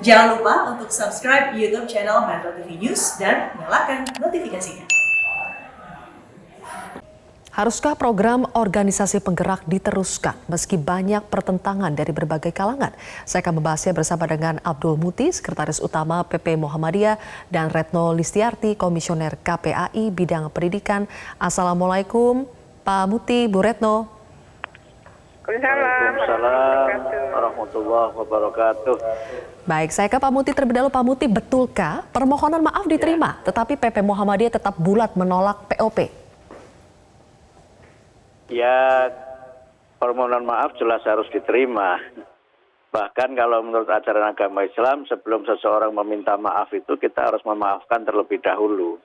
Jangan lupa untuk subscribe YouTube channel Metro TV News dan nyalakan notifikasinya. Haruskah program organisasi penggerak diteruskan meski banyak pertentangan dari berbagai kalangan? Saya akan membahasnya bersama dengan Abdul Muti, Sekretaris Utama PP Muhammadiyah, dan Retno Listiarti, Komisioner KPAI Bidang Pendidikan. Assalamualaikum Pak Muti, Bu Retno. Waalaikumsalam warahmatullahi wabarakatuh. Baik, saya ke Pak Muti terlebih dahulu. Pak Muti, betulkah permohonan maaf diterima, tetapi PP Muhammadiyah tetap bulat menolak POP? Ya, permohonan maaf jelas harus diterima. Bahkan kalau menurut ajaran agama Islam, sebelum seseorang meminta maaf itu kita harus memaafkan terlebih dahulu.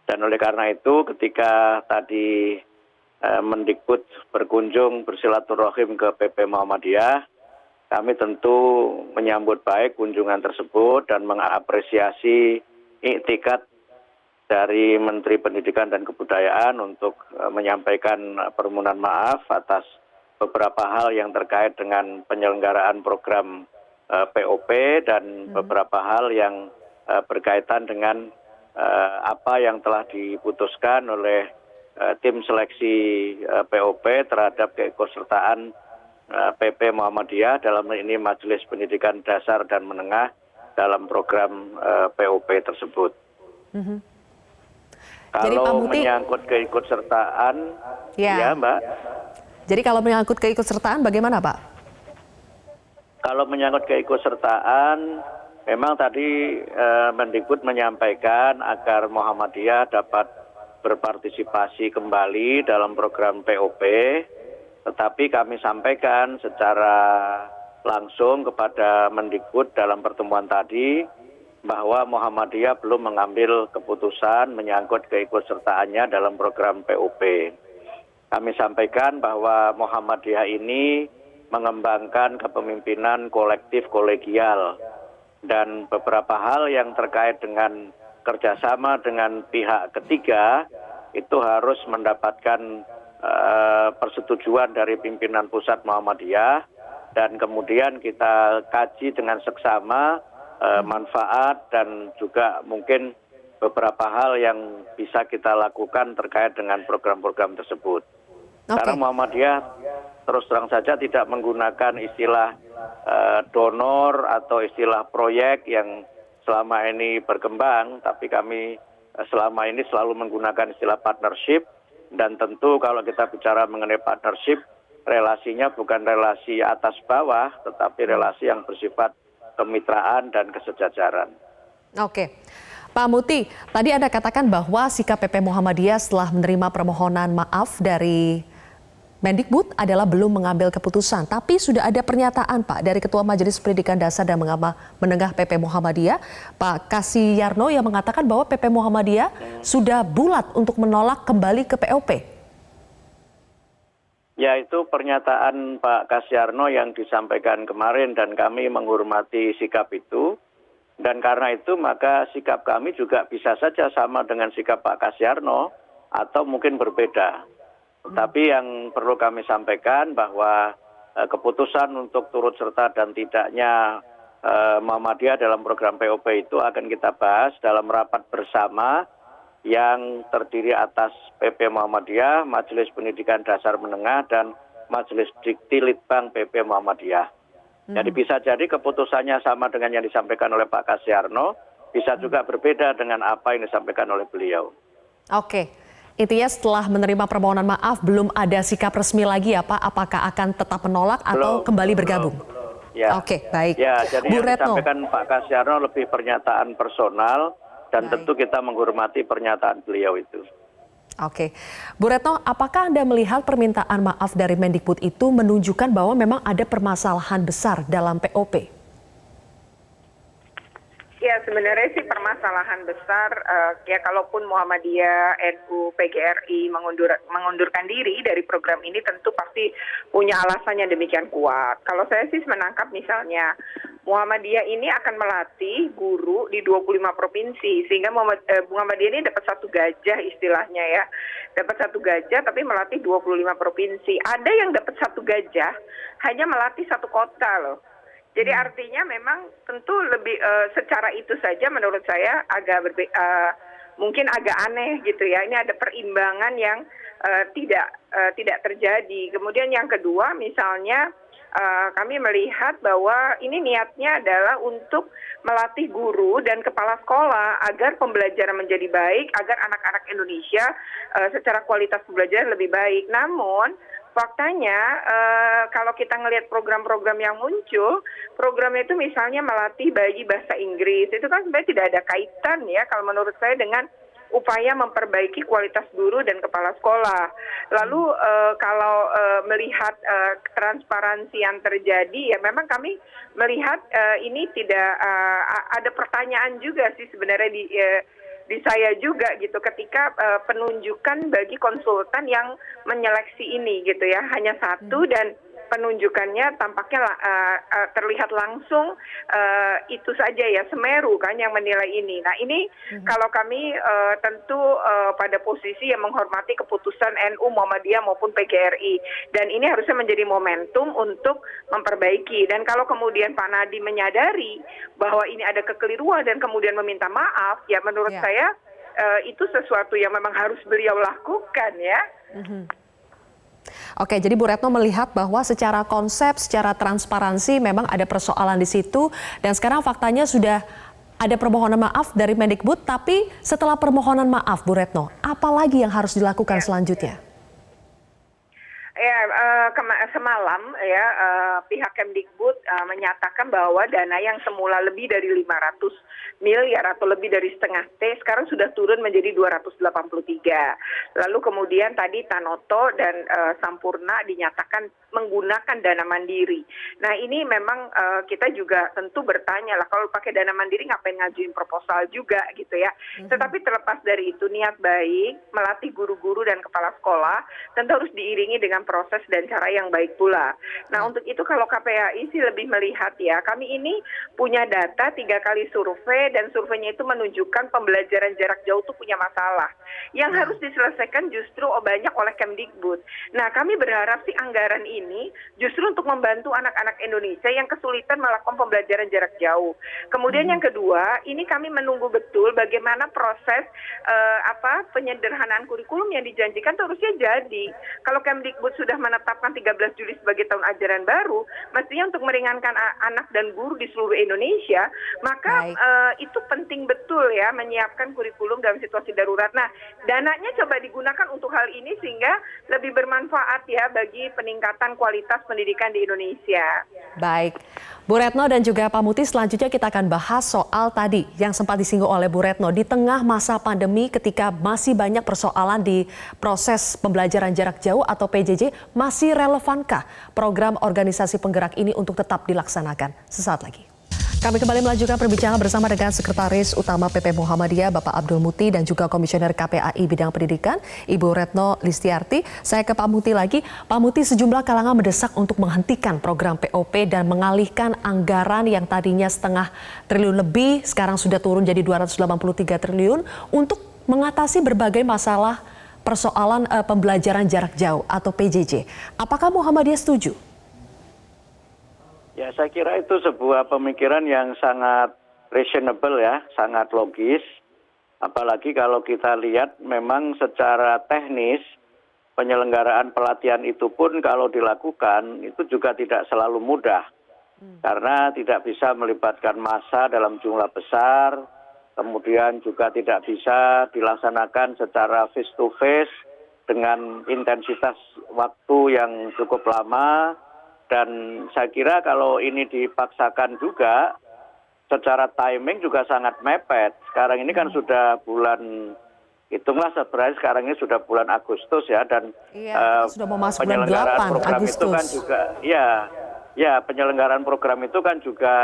Dan oleh karena itu ketika tadi Mendikbud berkunjung bersilaturahim ke PP Muhammadiyah, kami tentu menyambut baik kunjungan tersebut dan mengapresiasi iktikat dari Menteri Pendidikan dan Kebudayaan untuk menyampaikan permohonan maaf atas beberapa hal yang terkait dengan penyelenggaraan program POP dan beberapa hal yang berkaitan dengan apa yang telah diputuskan oleh tim seleksi POP terhadap keikutsertaan PP Muhammadiyah dalam ini Majelis Pendidikan Dasar dan Menengah dalam program POP tersebut. Kalau menyangkut keikutsertaan, ya Mbak. Jadi kalau menyangkut keikutsertaan bagaimana Pak? Kalau menyangkut keikutsertaan, memang tadi Mendikbud menyampaikan agar Muhammadiyah dapat berpartisipasi kembali dalam program POP, tetapi kami sampaikan secara langsung kepada Mendikbud dalam pertemuan tadi, bahwa Muhammadiyah belum mengambil keputusan menyangkut keikutsertaannya dalam program POP. Kami sampaikan bahwa Muhammadiyah ini mengembangkan kepemimpinan kolektif kolegial dan beberapa hal yang terkait dengan kerjasama dengan pihak ketiga itu harus mendapatkan persetujuan dari pimpinan pusat Muhammadiyah dan kemudian kita kaji dengan seksama manfaat dan juga mungkin beberapa hal yang bisa kita lakukan terkait dengan program-program tersebut. Karena Muhammadiyah terus terang saja tidak menggunakan istilah donor atau istilah proyek yang selama ini berkembang, tapi kami selama ini selalu menggunakan istilah partnership dan tentu kalau kita bicara mengenai partnership, relasinya bukan relasi atas bawah, tetapi relasi yang bersifat kemitraan dan kesejajaran. Oke. Pak Muti, tadi Anda katakan bahwa sikap PP Muhammadiyah setelah menerima permohonan maaf dari Mendikbud adalah belum mengambil keputusan. Tapi sudah ada pernyataan Pak dari Ketua Majelis Pendidikan Dasar dan Menengah PP Muhammadiyah, Pak Kasiyarno, yang mengatakan bahwa PP Muhammadiyah sudah bulat untuk menolak kembali ke POP. Ya, itu pernyataan Pak Kasiyarno yang disampaikan kemarin dan kami menghormati sikap itu. Dan karena itu maka sikap kami juga bisa saja sama dengan sikap Pak Kasiyarno atau mungkin berbeda. Tetapi yang perlu kami sampaikan bahwa keputusan untuk turut serta dan tidaknya Muhammadiyah dalam program POP itu akan kita bahas dalam rapat bersama yang terdiri atas PP Muhammadiyah, Majelis Pendidikan Dasar Menengah, dan Majelis Dikti Litbang PP Muhammadiyah. Jadi bisa jadi keputusannya sama dengan yang disampaikan oleh Pak Kasiyarno, bisa juga berbeda dengan apa yang disampaikan oleh beliau. Oke, intinya setelah menerima permohonan maaf belum ada sikap resmi lagi ya Pak, apakah akan tetap menolak atau kembali bergabung? Ya. Oke, baik. Ya, jadi Bu yang Retno, disampaikan Pak Kasiyarno lebih pernyataan personal dan tentu kita menghormati pernyataan beliau itu. Oke, Bu Retno, apakah Anda melihat permintaan maaf dari Mendikbud itu menunjukkan bahwa memang ada permasalahan besar dalam POP? Ya, sebenarnya sih permasalahan besar, ya kalaupun Muhammadiyah, NU, PGRI mengundurkan diri dari program ini tentu pasti punya alasan yang demikian kuat. Kalau saya sih menangkap misalnya Muhammadiyah ini akan melatih guru di 25 provinsi, sehingga Muhammadiyah ini dapat satu gajah istilahnya ya. Dapat satu gajah tapi melatih 25 provinsi. Ada yang dapat satu gajah hanya melatih satu kota loh. Jadi artinya memang tentu lebih secara itu saja menurut saya mungkin agak aneh gitu ya. Ini ada perimbangan yang tidak terjadi. Kemudian yang kedua misalnya kami melihat bahwa ini niatnya adalah untuk melatih guru dan kepala sekolah agar pembelajaran menjadi baik, agar anak-anak Indonesia secara kualitas pembelajaran lebih baik. Namun faktanya kalau kita ngelihat program-program yang muncul, program itu misalnya melatih bayi bahasa Inggris, itu kan sebenarnya tidak ada kaitan ya kalau menurut saya dengan upaya memperbaiki kualitas guru dan kepala sekolah. Lalu kalau melihat transparansi yang terjadi, ya memang kami melihat ini tidak ada pertanyaan juga sih sebenarnya di saya juga gitu ketika penunjukan bagi konsultan yang menyeleksi ini gitu ya, hanya satu dan penunjukannya tampaknya terlihat langsung itu saja ya, Semeru kan yang menilai ini. Nah ini kalau kami tentu pada posisi yang menghormati keputusan NU, Muhammadiyah maupun PGRI, dan ini harusnya menjadi momentum untuk memperbaiki. Dan kalau kemudian Pak Nadiem menyadari bahwa ini ada kekeliruan dan kemudian meminta maaf, ya menurut saya itu sesuatu yang memang harus beliau lakukan ya. Oke, jadi Bu Retno melihat bahwa secara konsep, secara transparansi memang ada persoalan di situ, dan sekarang faktanya sudah ada permohonan maaf dari Mendikbud, tapi setelah permohonan maaf Bu Retno, apa lagi yang harus dilakukan selanjutnya? Ya, semalam ya pihak Kemdikbud menyatakan bahwa dana yang semula lebih dari 500 miliar atau lebih dari setengah T sekarang sudah turun menjadi 283. Lalu kemudian tadi Tanoto dan Sampurna dinyatakan menggunakan dana mandiri. Nah ini memang kita juga tentu bertanya lah, kalau pakai dana mandiri ngapain ngajuin proposal juga gitu ya. Tetapi terlepas dari itu, niat baik melatih guru-guru dan kepala sekolah tentu harus diiringi dengan proses dan cara yang baik pula. Nah untuk itu kalau KPAI sih lebih melihat ya, kami ini punya data 3 kali survei dan surveinya itu menunjukkan pembelajaran jarak jauh itu punya masalah yang harus diselesaikan justru banyak oleh Kemdikbud. Nah kami berharap sih anggaran ini justru untuk membantu anak-anak Indonesia yang kesulitan melakukan pembelajaran jarak jauh. Kemudian yang kedua, ini kami menunggu betul bagaimana proses penyederhanaan kurikulum yang dijanjikan itu harusnya jadi. Kalau Kemdikbud sudah menetapkan 13 Juli sebagai tahun ajaran baru, mestinya untuk meringankan anak dan guru di seluruh Indonesia, maka itu penting betul ya menyiapkan kurikulum dalam situasi darurat. Nah, dananya coba digunakan untuk hal ini sehingga lebih bermanfaat ya bagi peningkatan kualitas pendidikan di Indonesia. Baik, Bu Retno dan juga Pak Muti, selanjutnya kita akan bahas soal tadi yang sempat disinggung oleh Bu Retno. Di tengah masa pandemi ketika masih banyak persoalan di proses pembelajaran jarak jauh atau PJJ, masih relevankah program organisasi penggerak ini untuk tetap dilaksanakan? Sesaat lagi. Kami kembali melanjutkan perbincangan bersama dengan Sekretaris Utama PP Muhammadiyah Bapak Abdul Muti dan juga Komisioner KPAI Bidang Pendidikan Ibu Retno Listiarti. Saya ke Pak Muti lagi. Pak Muti, sejumlah kalangan mendesak untuk menghentikan program POP dan mengalihkan anggaran yang tadinya setengah triliun lebih, sekarang sudah turun jadi 283 triliun untuk mengatasi berbagai masalah persoalan pembelajaran jarak jauh atau PJJ. Apakah Muhammadiyah setuju? Ya, saya kira itu sebuah pemikiran yang sangat reasonable ya, sangat logis. Apalagi kalau kita lihat memang secara teknis penyelenggaraan pelatihan itu pun kalau dilakukan itu juga tidak selalu mudah. Karena tidak bisa melibatkan massa dalam jumlah besar, kemudian juga tidak bisa dilaksanakan secara face to face dengan intensitas waktu yang cukup lama. Dan saya kira kalau ini dipaksakan juga, secara timing juga sangat mepet. Sekarang ini kan sudah bulan, hitunglah sebenarnya sekarang ini sudah bulan Agustus ya, dan sudah mau masuk bulan penyelenggaraan 8 program Agustus. itu kan juga, ya penyelenggaraan program itu kan juga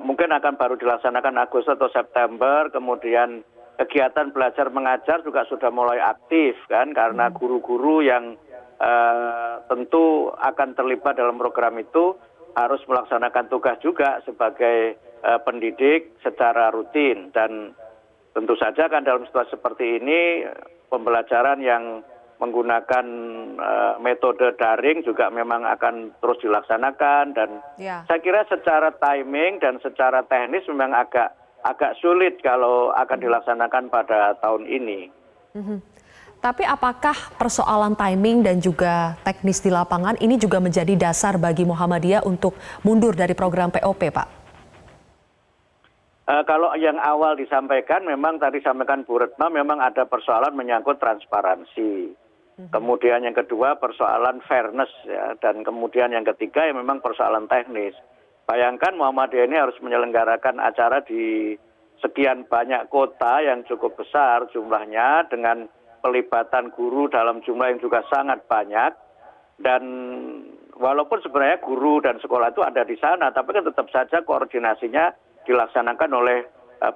mungkin akan baru dilaksanakan Agustus atau September, kemudian kegiatan belajar mengajar juga sudah mulai aktif kan, karena guru-guru yang tentu akan terlibat dalam program itu harus melaksanakan tugas juga sebagai pendidik secara rutin. Dan tentu saja kan dalam situasi seperti ini pembelajaran yang menggunakan metode daring juga memang akan terus dilaksanakan, dan saya kira secara timing dan secara teknis memang agak sulit kalau akan dilaksanakan pada tahun ini. Tapi apakah persoalan timing dan juga teknis di lapangan ini juga menjadi dasar bagi Muhammadiyah untuk mundur dari program POP, Pak? Kalau yang awal disampaikan, memang tadi sampaikan Bu Retno, memang ada persoalan menyangkut transparansi. Kemudian yang kedua persoalan fairness, ya, dan kemudian yang ketiga ya memang persoalan teknis. Bayangkan Muhammadiyah ini harus menyelenggarakan acara di sekian banyak kota yang cukup besar jumlahnya, dengan pelibatan guru dalam jumlah yang juga sangat banyak. Dan walaupun sebenarnya guru dan sekolah itu ada di sana, tapi kan tetap saja koordinasinya dilaksanakan oleh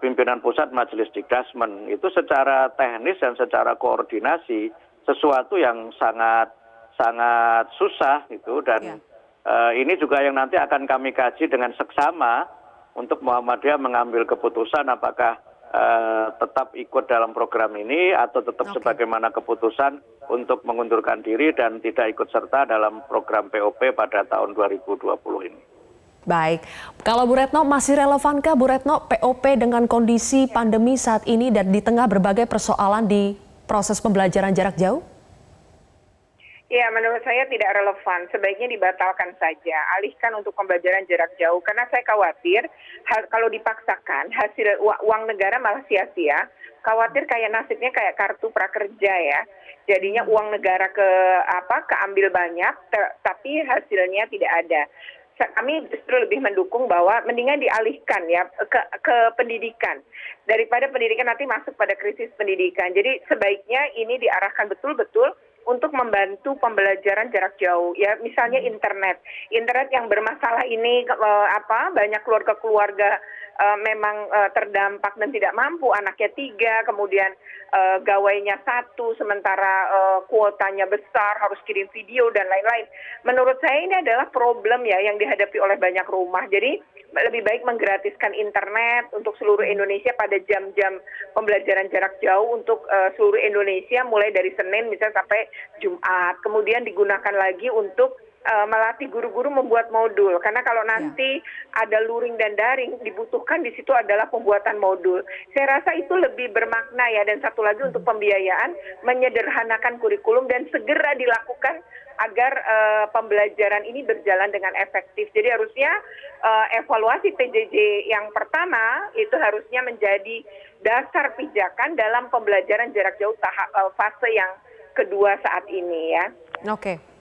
pimpinan pusat Majelis Dikdasmen. Itu secara teknis dan secara koordinasi sesuatu yang sangat susah gitu, dan ini juga yang nanti akan kami kaji dengan seksama untuk Muhammadiyah mengambil keputusan apakah tetap ikut dalam program ini atau tetap sebagaimana keputusan untuk mengundurkan diri dan tidak ikut serta dalam program POP pada tahun 2020 ini. Baik, kalau Bu Retno, masih relevankah Bu Retno POP dengan kondisi pandemi saat ini dan di tengah berbagai persoalan di proses pembelajaran jarak jauh? Ya, menurut saya tidak relevan. Sebaiknya dibatalkan saja, alihkan untuk pembelajaran jarak jauh. Karena saya khawatir kalau dipaksakan hasil uang negara malah sia-sia. Khawatir kayak nasibnya kayak kartu prakerja ya. Jadinya uang negara keambil banyak, tapi hasilnya tidak ada. Kami justru lebih mendukung bahwa mendingan dialihkan ya ke pendidikan, daripada pendidikan nanti masuk pada krisis pendidikan. Jadi sebaiknya ini diarahkan betul-betul untuk membantu pembelajaran jarak jauh ya, misalnya internet yang bermasalah ini, banyak keluarga memang terdampak dan tidak mampu, anaknya 3, kemudian gawainya 1, sementara kuotanya besar, harus kirim video dan lain-lain. Menurut saya ini adalah problem ya yang dihadapi oleh banyak rumah. Jadi lebih baik menggratiskan internet untuk seluruh Indonesia pada jam-jam pembelajaran jarak jauh untuk seluruh Indonesia, mulai dari Senin misalnya sampai Jumat. Kemudian digunakan lagi untuk melatih guru-guru membuat modul, karena kalau nanti ada luring dan daring, dibutuhkan di situ adalah pembuatan modul. Saya rasa itu lebih bermakna ya. Dan satu lagi untuk pembiayaan, menyederhanakan kurikulum dan segera dilakukan agar pembelajaran ini berjalan dengan efektif. Jadi harusnya evaluasi PJJ yang pertama itu harusnya menjadi dasar pijakan dalam pembelajaran jarak jauh fase yang kedua saat ini ya. Oke.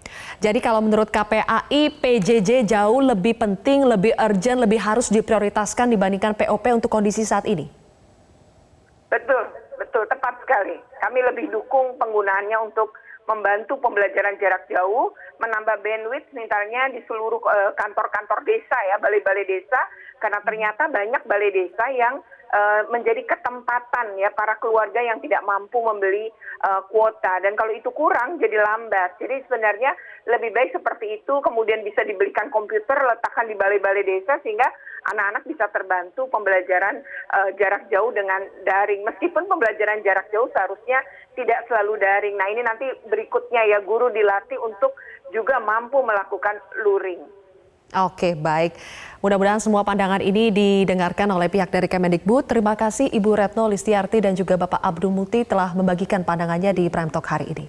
Jadi kalau menurut KPAI, PJJ jauh lebih penting, lebih urgent, lebih harus diprioritaskan dibandingkan POP untuk kondisi saat ini? Betul, tepat sekali. Kami lebih dukung penggunaannya untuk membantu pembelajaran jarak jauh, menambah bandwidth misalnya di seluruh kantor-kantor desa ya, balai-balai desa, karena ternyata banyak balai desa yang menjadi ketempatan ya para keluarga yang tidak mampu membeli kuota, dan kalau itu kurang jadi lambat. Jadi sebenarnya lebih baik seperti itu, kemudian bisa dibelikan komputer, letakkan di balai-balai desa sehingga anak-anak bisa terbantu pembelajaran jarak jauh dengan daring. Meskipun pembelajaran jarak jauh seharusnya tidak selalu daring. Nah ini nanti berikutnya ya, guru dilatih untuk juga mampu melakukan luring. Oke, baik. Mudah-mudahan semua pandangan ini didengarkan oleh pihak dari Kemendikbud. Terima kasih Ibu Retno Listiarti dan juga Bapak Abdul Muti telah membagikan pandangannya di Prime Talk hari ini.